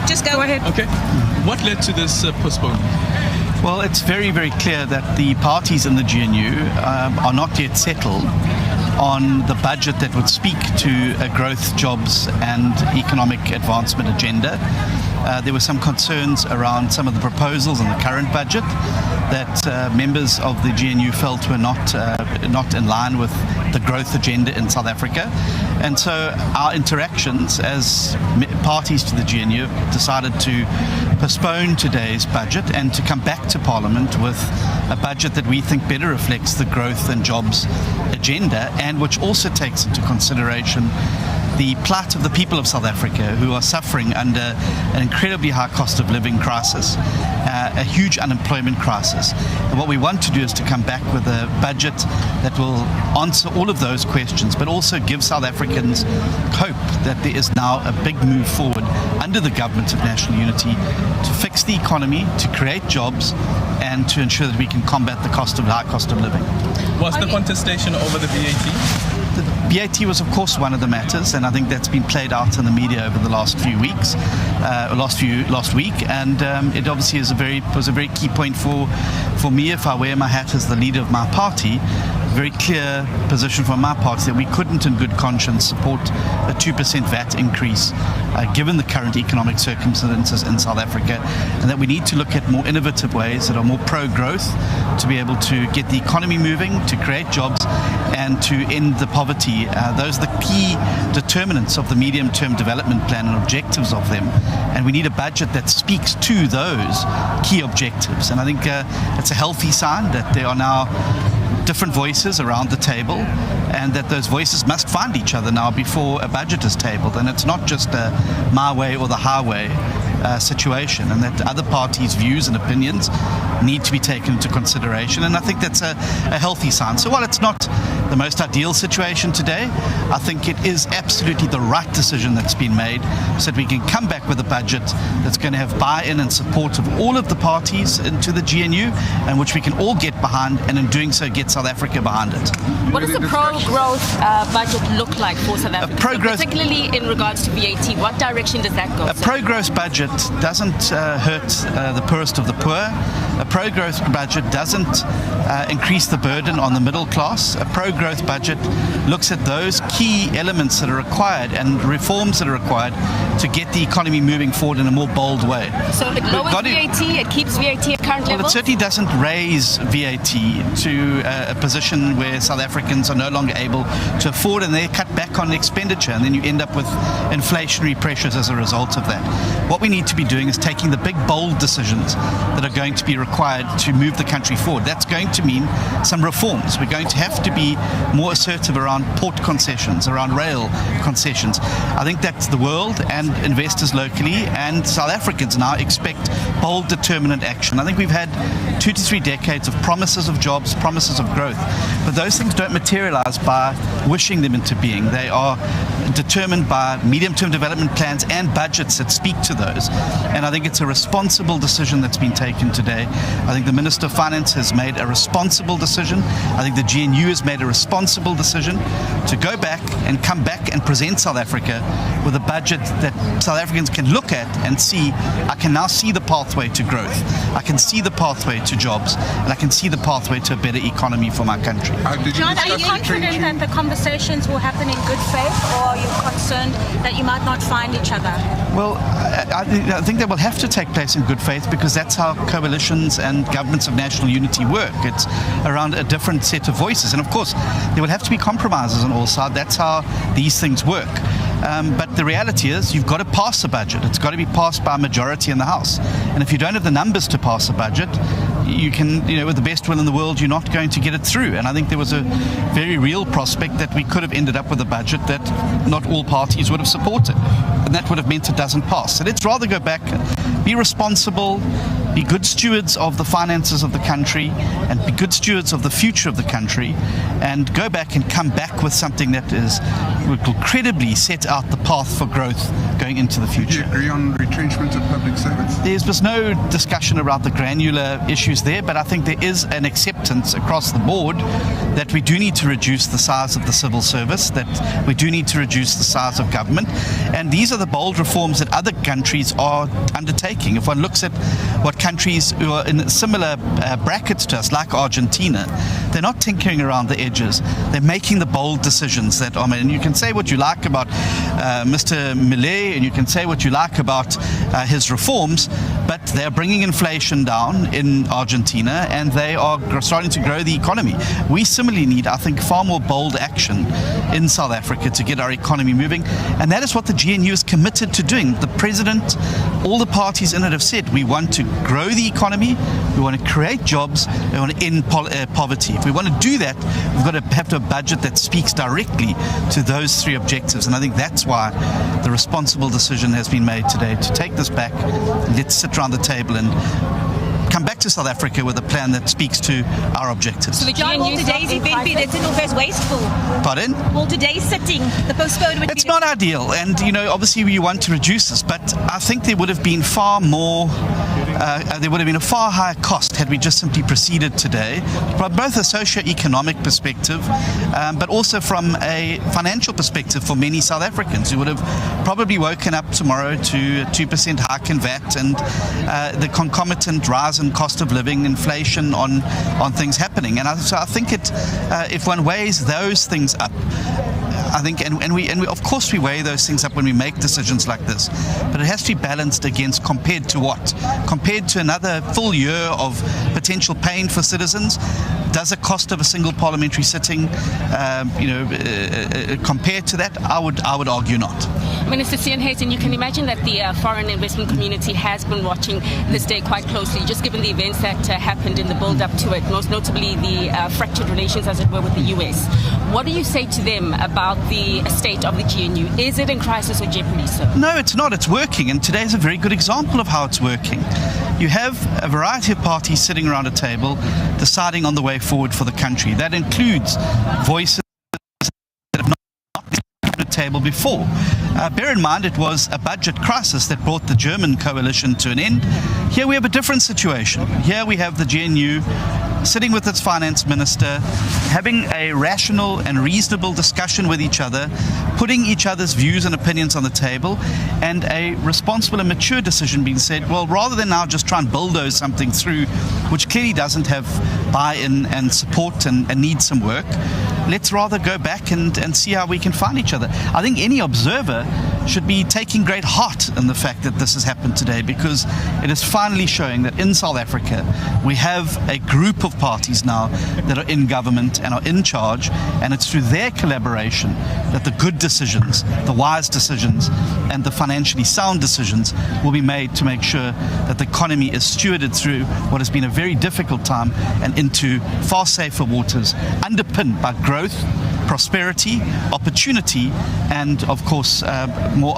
Just go ahead. Okay. What led to this postponement? Well, it's very, very clear that the parties in the GNU are not yet settled on the budget that would speak to a growth, jobs and economic advancement agenda. There were some concerns around some of the proposals in the current budget that members of the GNU felt were not in line with the growth agenda in South Africa. And so our interactions as parties to the GNU decided to postpone today's budget and to come back to Parliament with a budget that we think better reflects the growth and jobs agenda, and which also takes into consideration the plight of the people of South Africa who are suffering under an incredibly high cost of living crisis, a huge unemployment crisis. And what we want to do is to come back with a budget that will answer all of those questions, but also give South Africans hope that there is now a big move forward under the Government of National Unity to fix the economy, to create jobs, and to ensure that we can combat the high cost of living. Was the contestation over the VAT? The VAT was, of course, one of the matters, and I think that's been played out in the media over the last few weeks, last week, and it obviously was a very key point for me, if I wear my hat as the leader of my party. Very clear position from my party that we couldn't in good conscience support a 2% VAT increase given the current economic circumstances in South Africa, and that we need to look at more innovative ways that are more pro-growth to be able to get the economy moving, to create jobs and to end the poverty. Those are the key determinants of the medium-term development plan and objectives of them, and we need a budget that speaks to those key objectives. And I think it's a healthy sign that there are now different voices around the table, and that those voices must find each other now before a budget is tabled, and it's not just a my way or the highway situation, and that other parties' views and opinions need to be taken into consideration, and I think that's a healthy sign. So while it's not the most ideal situation today, I think it is absolutely the right decision that's been made so that we can come back with a budget that's going to have buy-in and support of all of the parties into the GNU, and which we can all get behind, and in doing so get South Africa behind it. What does the pro-growth budget look like for South Africa, particularly in regards to VAT? What direction does that go? A pro-growth budget doesn't hurt the poorest of the poor. A pro-growth budget doesn't increase the burden on the middle class. A pro-growth budget looks at those key elements that are required and reforms that are required to get the economy moving forward in a more bold way. So it lowers VAT, it keeps VAT at current levels? Well, it certainly doesn't raise VAT to a position where South Africans are no longer able to afford, and they cut back on expenditure, and then you end up with inflationary pressures as a result of that. What we need to be doing is taking the big, bold decisions that are going to be required to move the country forward. That's going to mean some reforms. We're going to have to be more assertive around port concessions, around rail concessions. I think that the world and investors locally and South Africans now expect bold, determined action. I think we've had 2 to 3 decades of promises of jobs, promises of growth, but those things don't materialize by wishing them into being. They are determined by medium-term development plans and budgets that speak to those. And I think it's a responsible decision that's been taken today. I think the Minister of Finance has made a responsible decision. I think the GNU has made a responsible decision to go back and come back and present South Africa with a budget that South Africans can look at and see, I can now see the pathway to growth. I can see the pathway to jobs, and I can see the pathway to a better economy for my country. John, are you confident that the conversations will happen in good faith, or are you concerned that you might not find each other? Well, I think they will have to take place in good faith, because that's how coalitions and governments of national unity work. It's around a different set of voices. And of course, there will have to be compromises on all sides. That's how these things work. But the reality is you've got to pass a budget. It's got to be passed by a majority in the House. And if you don't have the numbers to pass a budget, you can, with the best will in the world, you're not going to get it through. And I think there was a very real prospect that we could have ended up with a budget that not all parties would have supported. And that would have meant it doesn't pass. So let's rather go back, be responsible, be good stewards of the finances of the country and be good stewards of the future of the country, and go back and come back with something that will credibly set out the path for growth going into the future. Do you agree on retrenchment of public servants? There's no discussion about the granular issues there, but I think there is an acceptance across the board that we do need to reduce the size of the civil service, that we do need to reduce the size of government, and these are the bold reforms that other countries are undertaking. If one looks at what countries who are in similar brackets to us, like Argentina, they're not tinkering around the edges. They're making the bold decisions that are made. And you can say what you like about Mr. Millet, and you can say what you like about his reforms, but they're bringing inflation down in Argentina, and they are starting to grow the economy. We similarly need, I think, far more bold action in South Africa to get our economy moving, and that is what the GNU is committed to doing. The president, all the parties in it have said we want to grow the economy, we want to create jobs, we want to end poverty. If we want to do that, we've got to have a budget that speaks directly to those three objectives, and I think that's why the responsible decision has been made today to take this back. Let's sit around the table and come back to South Africa with a plan that speaks to our objectives. So the John, will today's event be that's always wasteful? Pardon? Will today's sitting, the postponement? It's not ideal, and obviously we want to reduce this, but I think there would have been far more. There would have been a far higher cost had we just simply proceeded today, from both a socio-economic perspective, but also from a financial perspective for many South Africans who would have probably woken up tomorrow to a 2% hike in VAT and the concomitant rise in cost of living, inflation on things happening. And so I think if one weighs those things up, I think, and we of course we weigh those things up when we make decisions like this, but it has to be balanced against compared to what? Compared to another full year of potential pain for citizens. Does the cost of a single parliamentary sitting, compare to that? I would argue not. Minister Steenhuisen, you can imagine that the foreign investment community has been watching this day quite closely, just given the events that happened in the build-up to it, most notably the fractured relations, as it were, with the US. What do you say to them about the state of the GNU? Is it in crisis or jeopardy, sir? No, it's not. It's working, and today is a very good example of how it's working. You have a variety of parties sitting around a table deciding on the way forward for the country. That includes voices that have not been at the table before. Bear in mind, it was a budget crisis that brought the German coalition to an end. Here we have a different situation. Here we have the GNU sitting with its finance minister, having a rational and reasonable discussion with each other, putting each other's views and opinions on the table, and a responsible and mature decision being said, well, rather than now just try and bulldoze something through, which clearly doesn't have buy-in and support and needs some work, let's rather go back and see how we can find each other. I think any observer should be taking great heart in the fact that this has happened today, because it is finally showing that in South Africa we have a group of parties now that are in government and are in charge, and it's through their collaboration that the good decisions, the wise decisions, and the financially sound decisions will be made to make sure that the economy is stewarded through what has been a very difficult time and into far safer waters, underpinned by growth, prosperity, opportunity, and of course more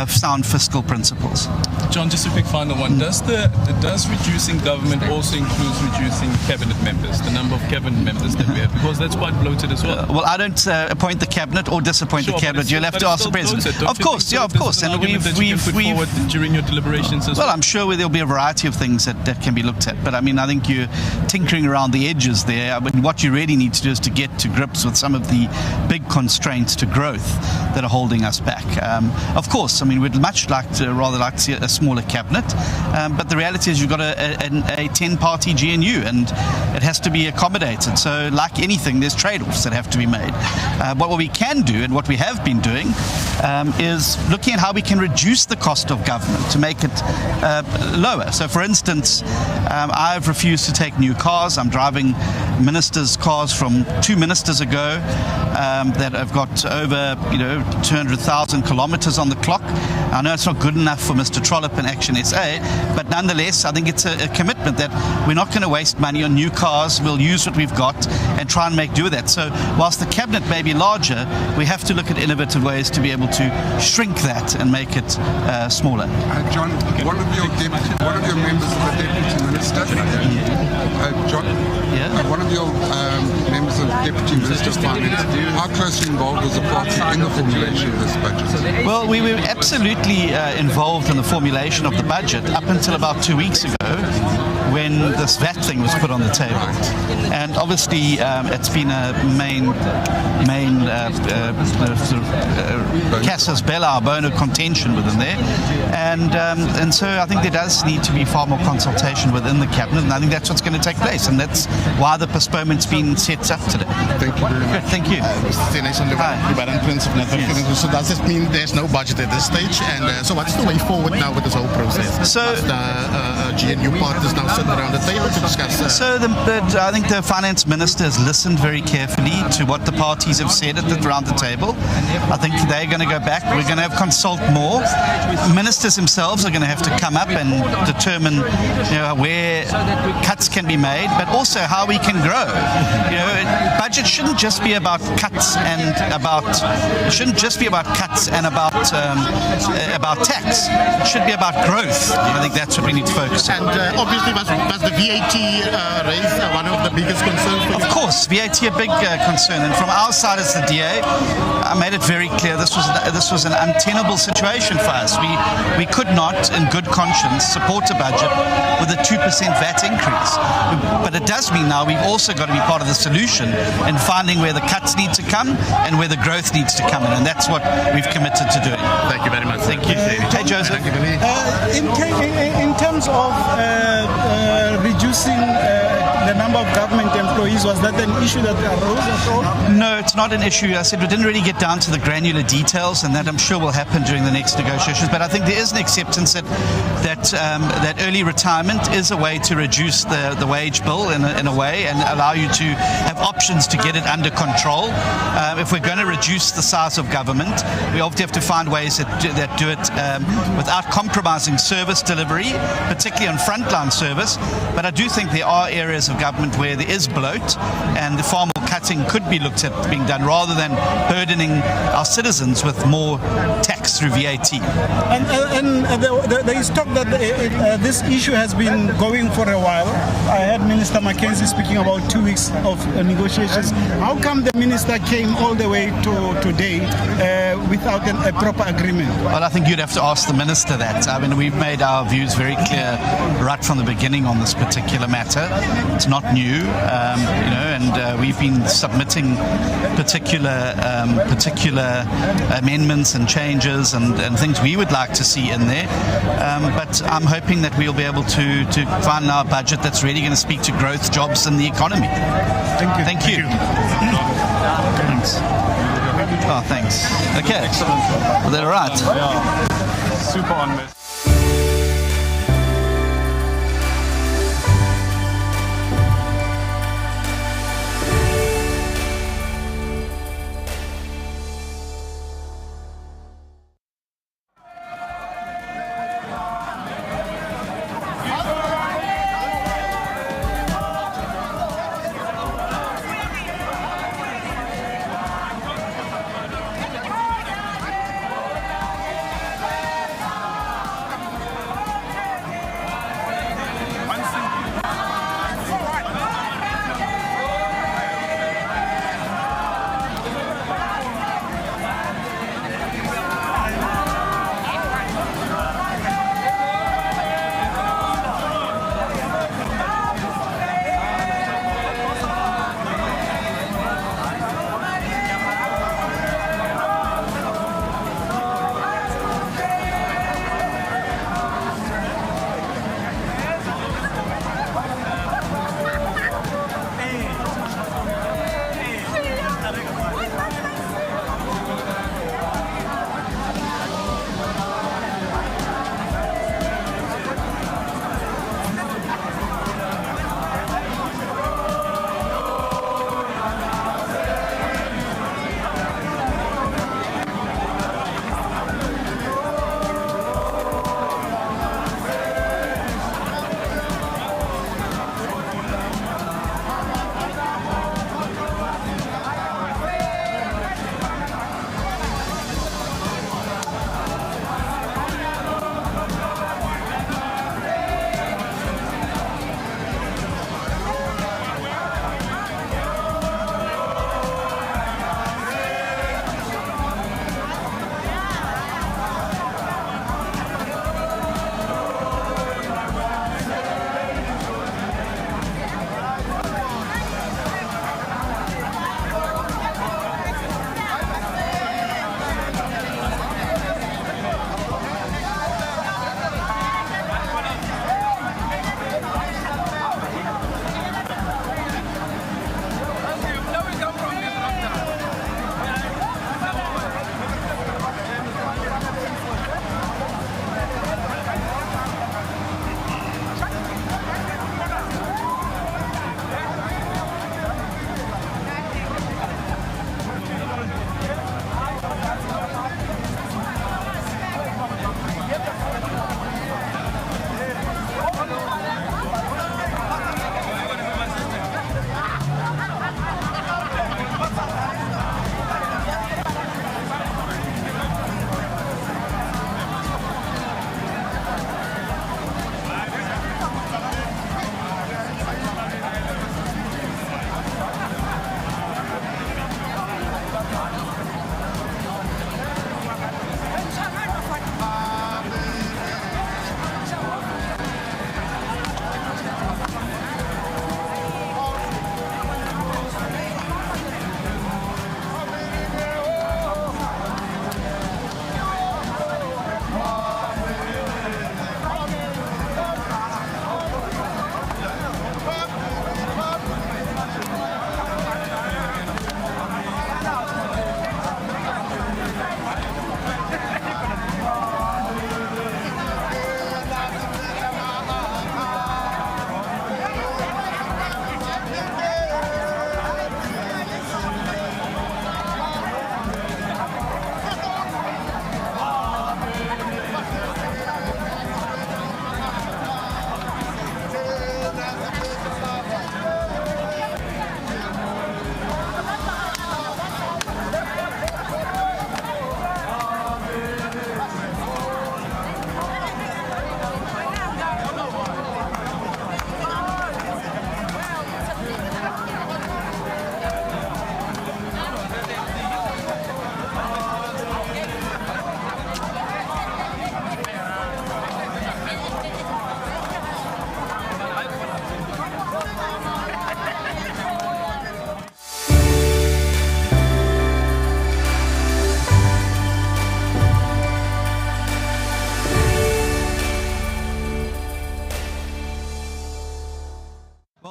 sound fiscal principles. John, just a quick final one. Does reducing government also include reducing cabinet members, the number of cabinet members that we have? Because that's quite bloated as well. Well, I don't appoint the cabinet or disappoint the cabinet. You'll have to ask the president. Of course, yeah, of course. And we've forward during your deliberations as well. Well, I'm sure there'll be a variety of things that can be looked at. But I mean, I think you're tinkering around the edges there. I mean, what you really need to do is to get to grips with some of the big constraints to growth that are holding us back. Of course, I mean, we'd rather like to see a smaller cabinet, but the reality is you've got a 10-party GNU, and it has to be accommodated. So, like anything, there's trade-offs that have to be made. But what we can do, and what we have been doing, is looking at how we can reduce the cost of government to make it lower. So, for instance, I've refused to take new cars. I'm driving ministers' cars from 2 ministers ago that have got over 200,000 kilometers on the clock. I know it's not good enough for Mr. Trollope and Action SA, but nonetheless, I think it's a commitment that we're not going to waste money on new cars. We'll use what we've got and try and make do with that. So whilst the cabinet may be larger, we have to look at innovative ways to be able to shrink that and make it smaller. John, one of your members of the Deputy Minister, John, one of your members of the Deputy Minister of Finance, how closely involved was the party in the formulation of this budget? Well, we were absolutely involved in the formulation of the budget up until about 2 weeks ago, when this VAT thing was put on the table. And obviously it's been a main casus belli, our bone of contention within there. And so I think there does need to be far more consultation within the cabinet, and I think that's what's going to take place, and that's why the postponement's been set up today. Thank you very much. Thank you. Steenhuisen, Prince of Network. Yes. So does this mean there's no budget at this stage? And so what's the way forward now with this whole process? So must GNU partners now sit around the table to discuss? I think the finance minister has listened very carefully to what the parties have said around the table. I think they're going to go back. We're going to have consult more. Ministers themselves are going to have to come up and determine, where cuts can be made, but also how we can grow. Budget shouldn't just be about cuts and about tax. It should be about growth. I think that's what we need to focus on. And obviously, was the VAT raise one of the biggest concerns for you? Of course, VAT a big concern, and from our side as the DA, I made it very clear this was an untenable situation for us. We could not, in good conscience, support a budget with a 2% VAT increase. But it does mean now we've also got to be part of the solution in finding where the cuts need to come and where the growth needs to come in, and that's what we've committed to doing. Thank you very much. Thank you. Hey, Joseph. In terms of reducing the number of government employees, was that an issue that arose at all? No, it's not an issue. I said we didn't really get down to the granular details, and that I'm sure will happen during the next negotiations. But I think there is an acceptance that early retirement is a way to reduce the wage bill in a way, and allow you to have options to get it under control. If we're going to reduce the size of government, we obviously have to find ways that do it without compromising service delivery, particularly on frontline service. But I do think there are areas of government where there is bloat, and the far more cutting could be looked at being done, rather than burdening our citizens with more tax through VAT. And there is talk that this issue has been going for a while. I heard Minister Mackenzie speaking about 2 weeks of negotiations. How come the minister came all the way to today without a proper agreement? Well, I think you'd have to ask the minister that. I mean, we've made our views very clear right from the beginning on this particular matter. It's not new, and we've been submitting particular amendments and changes and things we would like to see in there. But I'm hoping that we'll be able to find our budget that's really going to speak to growth, jobs, and the economy. Thank you. Thank you. Thanks. Oh, thanks. Okay. Excellent. Well, they're all right. Yeah. Super on this.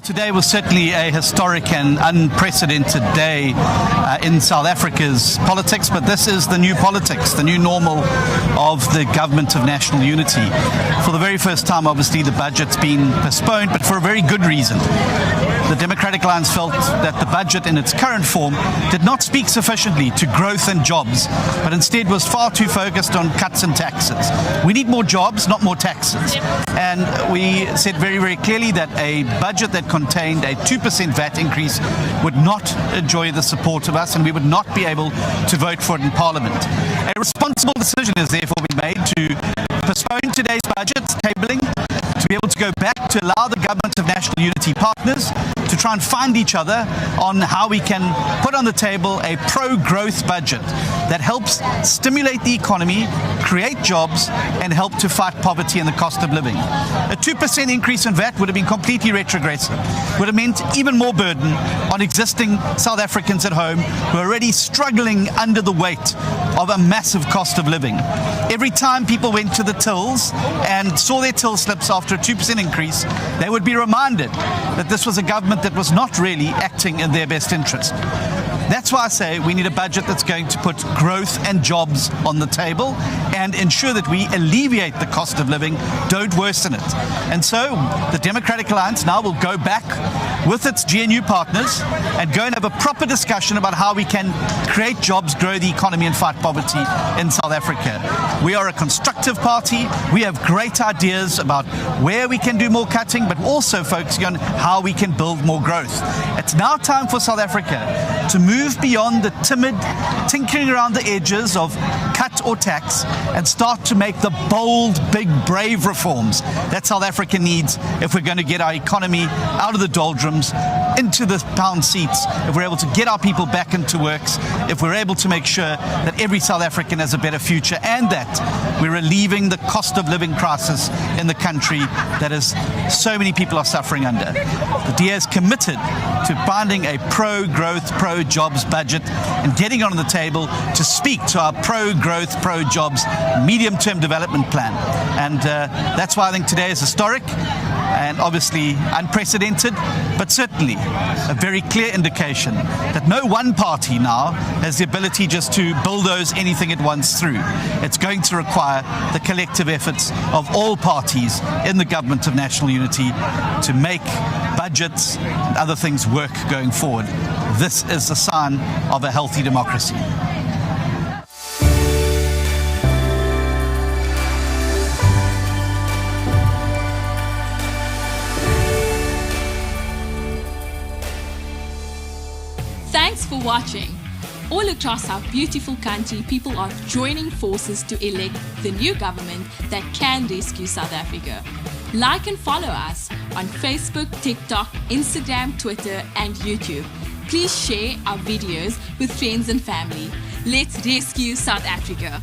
Today was certainly a historic and unprecedented day in South Africa's politics, but this is the new politics, the new normal of the government of national unity. For the very first time, obviously, the budget's been postponed, but for a very good reason. The Democratic Alliance felt that the budget in its current form did not speak sufficiently to growth and jobs, but instead was far too focused on cuts and taxes. We need more jobs, not more taxes. And we said very, very clearly that a budget that contained a 2% VAT increase would not enjoy the support of us, and we would not be able to vote for it in Parliament. A responsible decision is therefore been made to postpone today's budget tabling, to be able to go back to allow the government of national unity partners to try and find each other on how we can put on the table a pro-growth budget that helps stimulate the economy, create jobs, and help to fight poverty and the cost of living. A 2% increase in VAT would have been completely retrogressive, would have meant even more burden on existing South Africans at home who are already struggling under the weight of a massive cost of living. Every time people went to the tills and saw their till slips after a 2% increase, they would be reminded that this was a government that was not really acting in their best interest. That's why I say we need a budget that's going to put growth and jobs on the table and ensure that we alleviate the cost of living, don't worsen it. And so the Democratic Alliance now will go back with its GNU partners and go and have a proper discussion about how we can create jobs, grow the economy and fight poverty in South Africa. We are a constructive party. We have great ideas about where we can do more cutting, but also focusing on how we can build more growth. It's now time for South Africa to move beyond the timid tinkering around the edges of cut or tax and start to make the bold, big, brave reforms that South Africa needs if we're going to get our economy out of the doldrums, into the pound seats, if we're able to get our people back into works, if we're able to make sure that every South African has a better future, and that we're relieving the cost of living crisis in the country that is so many people are suffering under. The DA is committed to finding a pro-growth, pro-jobs budget and getting on the table to speak to our pro-growth, pro-jobs medium-term development plan. And that's why I think today is historic and obviously unprecedented, but certainly a very clear indication that no one party now has the ability just to bulldoze anything it wants through. It's going to require the collective efforts of all parties in the government of national unity to make budgets and other things work going forward. This is the sign of a healthy democracy. Thanks for watching. All across our beautiful country, people are joining forces to elect the new government that can rescue South Africa. Like and follow us on Facebook, TikTok, Instagram, Twitter, and YouTube. Please share our videos with friends and family. Let's rescue South Africa.